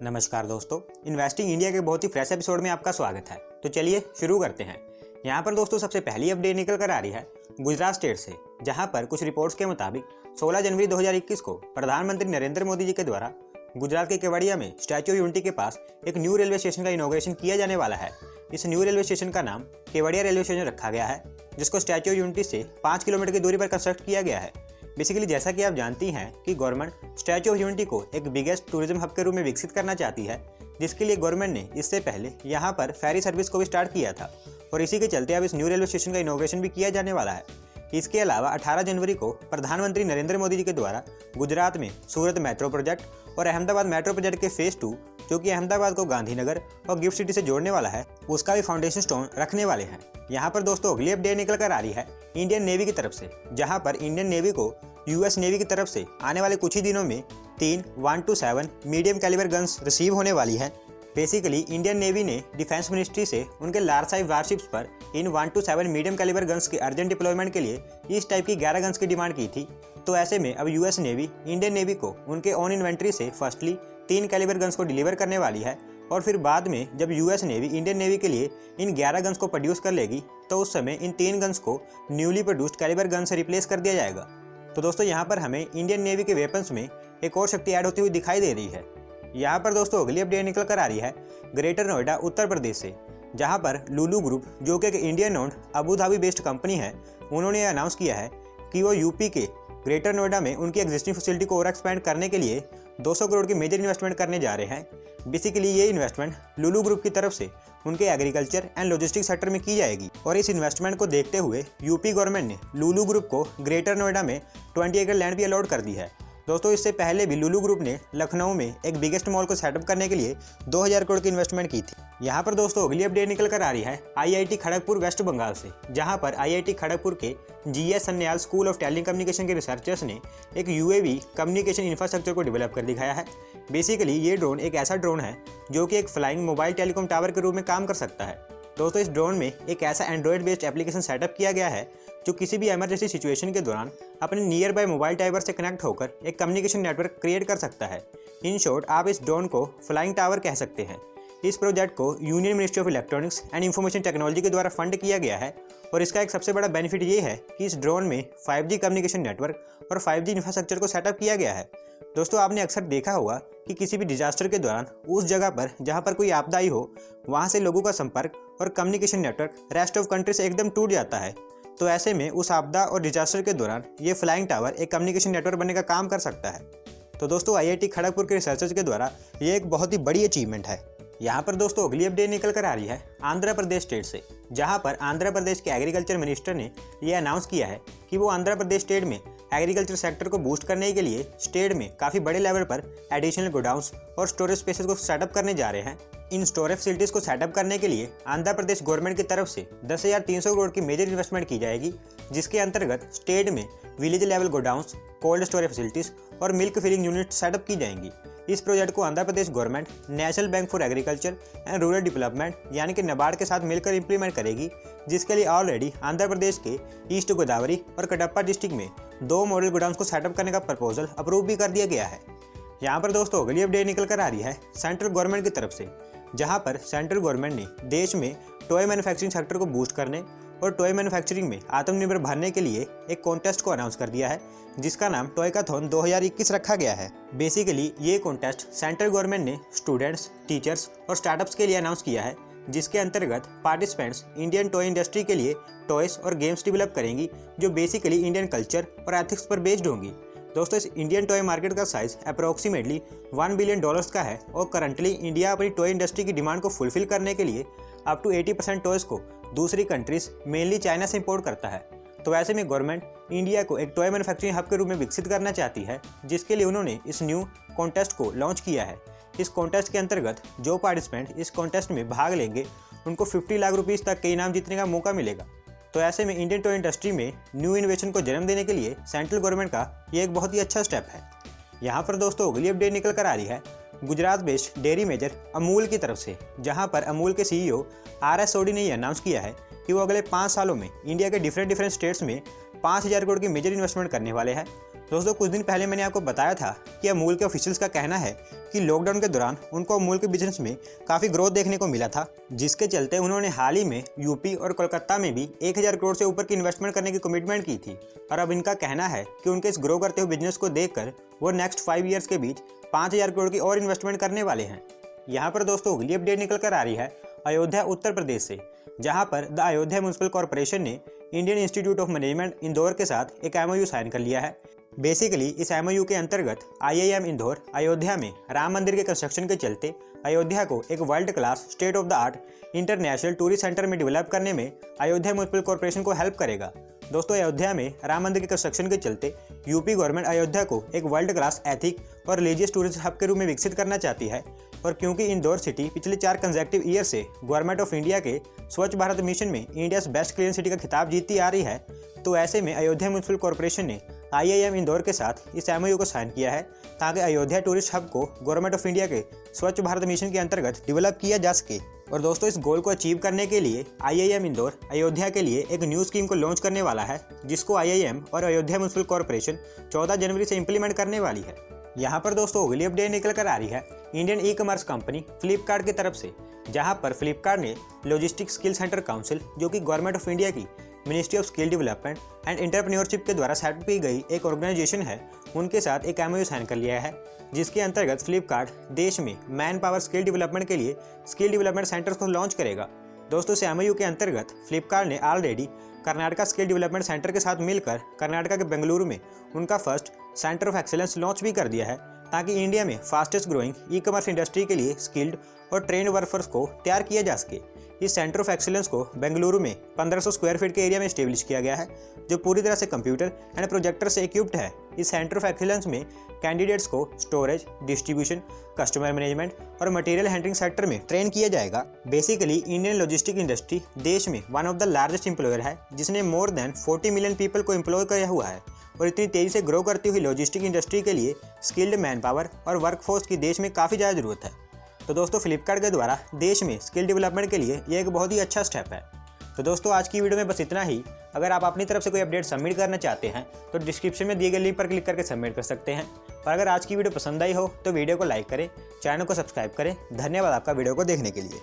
नमस्कार दोस्तों, investing India के बहुत ही फ्रेश एपिसोड में आपका स्वागत है। तो चलिए शुरू करते हैं। यहाँ पर दोस्तों सबसे पहली अपडेट निकल कर आ रही है गुजरात स्टेट से, जहाँ पर कुछ रिपोर्ट्स के मुताबिक 16 जनवरी 2021 को प्रधानमंत्री नरेंद्र मोदी जी के द्वारा गुजरात के केवड़िया में स्टैच्यू ऑफ यूनिटी के पास एक न्यू रेलवे स्टेशन का इनॉग्रेशन किया जाने वाला है। इस न्यू रेलवे स्टेशन का नाम केवड़िया रेलवे स्टेशन रखा गया है, जिसको स्टैच्यू ऑफ यूनिटी से 5 किलोमीटर की दूरी पर कंस्ट्रक्ट किया गया है। बेसिकली जैसा कि आप जानती हैं कि गवर्नमेंट स्टैच्यू ऑफ यूनिटी को एक बिगेस्ट टूरिज्म हब के रूप में विकसित करना चाहती है, जिसके लिए गवर्नमेंट ने इससे पहले यहाँ पर फेरी सर्विस को भी स्टार्ट किया था और इसी के चलते अब इस न्यू रेलवे स्टेशन का इनॉग्रेशन भी किया जाने वाला है। इसके अलावा 18 जनवरी को प्रधानमंत्री नरेंद्र मोदी जी के द्वारा गुजरात में सूरत मेट्रो प्रोजेक्ट और अहमदाबाद मेट्रो प्रोजेक्ट के फेज 2, जो कि अहमदाबाद को गांधीनगर और गिफ्ट सिटी से जोड़ने वाला है, उसका भी फाउंडेशन स्टोन रखने वाले हैं। यहाँ पर दोस्तों अगली अपडेट निकल कर आ रही है इंडियन नेवी की तरफ से, जहाँ पर इंडियन नेवी को यूएस नेवी की तरफ से आने वाले कुछ ही दिनों में 3 127 मीडियम कैलिबर गन्स रिसीव होने वाली है। बेसिकली इंडियन नेवी ने डिफेंस मिनिस्ट्री से उनके लार्ज साइज वारशिप्स पर इन 127 मीडियम कैलिबर गन्स के अर्जेंट डिप्लॉयमेंट के लिए इस टाइप की 11 गन्स की डिमांड की थी। तो ऐसे में अब यूएस नेवी इंडियन नेवी को उनके ओन इन्वेंट्री से फर्स्टली 3 कैलिबर गन्स को डिलीवर करने वाली है और फिर बाद में जब यूएस नेवी इंडियन नेवी के लिए इन 11 गन्स को प्रोड्यूस कर लेगी तो उस समय इन 3 गन्स को न्यूली प्रोड्यूस्ड कैलिबर गन से रिप्लेस कर दिया जाएगा। तो दोस्तों यहाँ पर हमें इंडियन नेवी के वेपन्स में एक और शक्ति ऐड होती हुई दिखाई दे रही है। यहाँ पर दोस्तों अगली अपडेट निकल कर आ रही है ग्रेटर नोएडा उत्तर प्रदेश से, जहाँ पर लुलु ग्रुप, जो कि एक Indian owned Abu Dhabi based company है, उन्होंने अनाउंस किया है कि वो यूपी के ग्रेटर नोएडा में उनकी एग्जिस्टिंग फैसिलिटी को और एक्सपेंड करने के लिए 200 करोड़ की मेजर इन्वेस्टमेंट करने जा रहे हैं। बेसिकली ये इन्वेस्टमेंट लुलु ग्रुप की तरफ से उनके एग्रीकल्चर एंड लॉजिस्टिक्स सेक्टर में की जाएगी और इस इन्वेस्टमेंट को देखते हुए यूपी गवर्नमेंट ने लुलु ग्रुप को ग्रेटर नोएडा में 20 एकड़ लैंड भी अलॉट कर दी है। दोस्तों इससे पहले भी लुलु ग्रुप ने लखनऊ में एक बिगेस्ट मॉल को सेटअप करने के लिए 2000 करोड़ की इन्वेस्टमेंट की थी। यहाँ पर दोस्तों अगली अपडेट निकल कर आ रही है आईआईटी खड़गपुर वेस्ट बंगाल से, जहाँ पर आईआईटी खड़गपुर के GS Sanyal school of telecommunication के रिसर्चर्स ने एक यूएवी कम्युनिकेशन इंफ्रास्ट्रक्चर को डेवलप कर दिखाया है। बेसिकली ये ड्रोन एक ऐसा ड्रोन है जो कि एक फ्लाइंग मोबाइल टेलीकॉम टावर के रूप में काम कर सकता है। दोस्तों इस ड्रोन में एक ऐसा एंड्रॉयड बेस्ड एप्लीकेशन सेटअप किया गया है जो किसी भी इमरजेंसी सिचुएशन के दौरान अपने नियर बाय मोबाइल टावर से कनेक्ट होकर एक कम्युनिकेशन नेटवर्क क्रिएट कर सकता है। इन शॉर्ट आप इस ड्रोन को फ्लाइंग टावर कह सकते हैं। इस प्रोजेक्ट को union ministry of electronics and information technology के द्वारा फंड किया गया है और इसका एक सबसे बड़ा बेनिफिट ये है कि इस ड्रोन में 5G कम्युनिकेशन नेटवर्क और 5G इंफ्रास्ट्रक्चर को सेटअप किया गया है। दोस्तों आपने अक्सर देखा होगा कि किसी भी डिजास्टर के दौरान उस जगह पर जहां पर कोई आपदा आई हो, वहां से लोगों का संपर्क और communication network rest of country से एकदम टूट जाता है। तो ऐसे में उस आपदा और डिजास्टर के दौरान ये फ्लाइंग टावर एक कम्युनिकेशन नेटवर्क बनने का काम कर सकता है। तो दोस्तों आईआईटी खड़गपुर के रिसर्चर्स के द्वारा ये एक बहुत ही बड़ी अचीवमेंट है। यहाँ पर दोस्तों अगली अपडेट निकल कर आ रही है आंध्र प्रदेश स्टेट से, जहाँ पर आंध्र प्रदेश के एग्रीकल्चर मिनिस्टर ने यह अनाउंस किया है कि वो आंध्र प्रदेश स्टेट में एग्रीकल्चर सेक्टर को बूस्ट करने के लिए स्टेट में काफ़ी बड़े लेवल पर एडिशनल गोडाउन्स और स्टोरेज स्पेसेस को सेटअप करने जा रहे हैं। इन स्टोरेज फैसिलिटीज़ को सेटअप करने के लिए आंध्र प्रदेश गवर्नमेंट की तरफ से 10,300 करोड़ की मेजर इन्वेस्टमेंट की जाएगी, जिसके अंतर्गत स्टेट में village level godowns, cold storage facilities और मिल्क फिलिंग यूनिट सेटअप की जाएंगी। इस प्रोजेक्ट को Andhra Pradesh government national bank for agriculture and rural development यानी कि नाबार्ड के साथ मिलकर इंप्लीमेंट करेगी, जिसके लिए ऑलरेडी आंध्र प्रदेश के ईस्ट गोदावरी और कटप्पा डिस्ट्रिक्ट में 2 मॉडल गोडाउन्स को सेटअप करने का प्रपोजल अप्रूव भी कर दिया गया है। यहाँ पर दोस्तों अगली अपडेट निकल कर आ रही है सेंट्रल गवर्नमेंट की तरफ से, जहाँ पर सेंट्रल गवर्नमेंट ने देश में टॉय मैन्युफैक्चरिंग सेक्टर को बूस्ट करने और टॉय मैन्युफैक्चरिंग में आत्मनिर्भर बनने के लिए एक कॉन्टेस्ट को अनाउंस कर दिया है, जिसका नाम टॉयकाथॉन 2021 रखा गया है। बेसिकली ये कॉन्टेस्ट सेंट्रल गवर्नमेंट ने स्टूडेंट्स, टीचर्स और स्टार्टअप्स के लिए अनाउंस किया है, जिसके अंतर्गत पार्टिसिपेंट्स इंडियन टॉय इंडस्ट्री के लिए टॉयस और गेम्स डेवलप करेंगी जो बेसिकली इंडियन कल्चर और एथिक्स पर बेस्ड होंगी। दोस्तों इस इंडियन टॉय मार्केट का साइज अप्रोक्सीमेटली $1 बिलियन का है और करंटली इंडिया अपनी टॉय इंडस्ट्री की डिमांड को फुलफिल करने के लिए अप टू 80% टॉयस को दूसरी कंट्रीज मेनली चाइना से इंपोर्ट करता है। तो ऐसे में गवर्नमेंट इंडिया को एक टॉय मैन्युफैक्चरिंग हब के रूप में विकसित करना चाहती है, जिसके लिए उन्होंने इस न्यू कॉन्टेस्ट को लॉन्च किया है। इस कॉन्टेस्ट के अंतर्गत जो पार्टिसिपेंट इस कॉन्टेस्ट में भाग लेंगे उनको 50 लाख रुपीज़ तक के इनाम जीतने का मौका मिलेगा। तो ऐसे में इंडियन टॉय इंडस्ट्री में न्यू इनोवेशन को जन्म देने के लिए सेंट्रल गवर्नमेंट का ये एक बहुत ही अच्छा स्टेप है। यहाँ पर दोस्तों अगली अपडेट निकल कर आ रही है Gujarat based dairy major Amul की तरफ से, जहाँ पर अमूल के CEO RS सोडी ने यह अनाउंस किया है कि वो अगले 5 सालों में इंडिया के डिफरेंट स्टेट्स में 5,000 करोड़ की मेजर इन्वेस्टमेंट करने वाले हैं दोस्तों कुछ दिन पहले मैंने आपको बताया था कि अमूल के ऑफिशियल्स का कहना है कि लॉकडाउन के दौरान उनको अमूल के बिजनेस में काफ़ी ग्रोथ देखने को मिला था, जिसके चलते उन्होंने हाल ही में यूपी और कोलकाता में भी 1000 करोड़ से ऊपर की इन्वेस्टमेंट करने की कमिटमेंट की थी। और अब इनका कहना है कि उनके इस ग्रो करते हुए बिजनेस को देखकर वो नेक्स्ट 5 ईयर्स के बीच 5000 करोड़ की और इन्वेस्टमेंट करने वाले हैं। यहाँ पर दोस्तों अगली अपडेट निकल कर आ रही है अयोध्या उत्तर प्रदेश से, जहाँ पर द अयोध्या म्यूनिसिपल कॉर्पोरेशन ने Indian institute of management Indore के साथ एक MOU साइन कर लिया है। बेसिकली इस MOU के अंतर्गत IIM इंदौर अयोध्या में राम मंदिर के कंस्ट्रक्शन के चलते अयोध्या को एक world class state of the art international tourist centre में डेवलप करने में अयोध्या म्यूनिसिपल कॉर्पोरेशन को हेल्प करेगा। दोस्तों अयोध्या में राम मंदिर के कंस्ट्रक्शन के चलते यूपी गवर्नमेंट अयोध्या को एक वर्ल्ड क्लास एथिक और रिलीजियस टूरिस्ट हब के रूप में विकसित करना चाहती है। और क्योंकि इंदौर सिटी पिछले 4 कंसेक्टिव ईयर से गवर्नमेंट ऑफ इंडिया के स्वच्छ भारत मिशन में इंडियाज बेस्ट क्लीन सिटी का खिताब जीतती आ रही है, तो ऐसे में अयोध्या म्यूनिसिपल कॉर्पोरेशन ने IIM इंदौर के साथ इस MOU को साइन किया है ताकि अयोध्या टूरिस्ट हब को गवर्नमेंट ऑफ इंडिया के स्वच्छ भारत मिशन के अंतर्गत डेवलप किया जा सके। और दोस्तों इस गोल को अचीव करने के लिए IIM इंदौर अयोध्या के लिए एक न्यू स्कीम को लॉन्च करने वाला है, जिसको IIM और अयोध्या म्यूनिसिपल कॉर्पोरेशन 14 जनवरी से इंप्लीमेंट करने वाली है। यहाँ पर दोस्तों अगली अपडेट निकल कर आ रही है इंडियन ई-कॉमर्स कंपनी फ्लिपकार्ट की तरफ से, जहाँ पर फ्लिपकार्ट ने लॉजिस्टिक स्किल सेंटर काउंसिल, जो कि गवर्नमेंट ऑफ इंडिया की ministry of skill development and entrepreneurship के द्वारा सेटअप की गई एक ऑर्गेनाइजेशन है, उनके साथ एक MOU साइन कर लिया है, जिसके अंतर्गत फ्लिपकार्ट देश में मैन पावर स्किल डेवलपमेंट के लिए स्किल डेवलपमेंट सेंटर्स को लॉन्च करेगा। दोस्तों इस MOU के अंतर्गत फ्लिपकार्ट ने already Karnataka skill development centre के साथ मिलकर कर्नाटका के बेंगलुरु में उनका first centre of excellence launch भी कर दिया है, ताकि इंडिया में फास्टेस्ट ग्रोइंग ई-कॉमर्स इंडस्ट्री के लिए स्किल्ड और ट्रेंड वर्कफोर्स को तैयार किया जा सके। इस सेंटर ऑफ एक्सीलेंस को बेंगलुरु में 1500 स्क्वायर फीट के एरिया में स्टेब्लिश किया गया है, जो पूरी तरह से कंप्यूटर एंड प्रोजेक्टर से इक्विप्ड है। इस सेंटर ऑफ एक्सीलेंस में कैंडिडेट्स को स्टोरेज, डिस्ट्रीब्यूशन, कस्टमर मैनेजमेंट और मटेरियल हैंडलिंग सेक्टर में ट्रेन किया जाएगा। बेसिकली इंडियन लॉजिस्टिक इंडस्ट्री देश में one of the largest employer है, जिसने मोर देन 40 मिलियन पीपल को एम्प्लॉय किया हुआ है। और इतनी तेजी से ग्रो करती हुई लॉजिस्टिक इंडस्ट्री के लिए स्किल्ड मैन पावर और वर्कफोर्स की देश में काफ़ी ज़्यादा ज़रूरत है। तो दोस्तों फ्लिपकार्ट के द्वारा देश में स्किल डेवलपमेंट के लिए ये एक बहुत ही अच्छा स्टेप है। तो दोस्तों आज की वीडियो में बस इतना ही। अगर आप अपनी तरफ से कोई अपडेट सबमिट करना चाहते हैं तो डिस्क्रिप्शन में दिए गए लिंक पर क्लिक करके सबमिट कर सकते हैं। और अगर आज की वीडियो पसंद आई हो तो वीडियो को लाइक करें, चैनल को सब्सक्राइब करें। धन्यवाद आपका वीडियो को देखने के लिए।